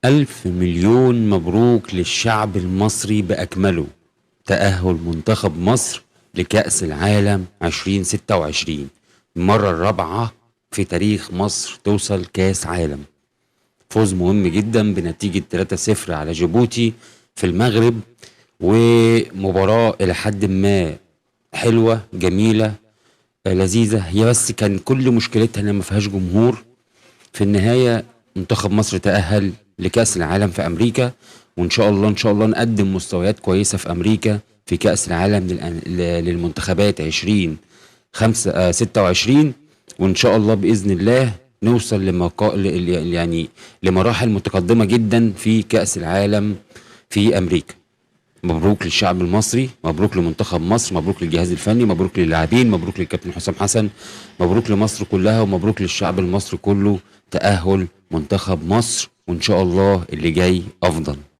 ألف مليون مبروك للشعب المصري بأكمله. تأهل منتخب مصر لكأس العالم 2026، المرة الرابعة في تاريخ مصر توصل كأس عالم. فوز مهم جدا بنتيجة 3-0 على جيبوتي في المغرب، ومباراة إلى حد ما حلوة جميلة لذيذة. هي بس كان كل مشكلتها إن ما فيهاش جمهور. في النهاية منتخب مصر تأهل لكأس العالم في أمريكا، وإن شاء الله إن شاء الله نقدم مستويات كويسة في أمريكا في كأس العالم للمنتخبات 26. وإن شاء الله بإذن الله نوصل يعني لمراحل متقدمة جدا في كأس العالم في أمريكا. مبروك للشعب المصري، مبروك لمنتخب مصر، مبروك للجهاز الفني، مبروك للاعبين، مبروك للكابتن حسام حسن، مبروك لمصر كلها، ومبروك للشعب المصري كله. تأهل منتخب مصر، وإن شاء الله اللي جاي أفضل.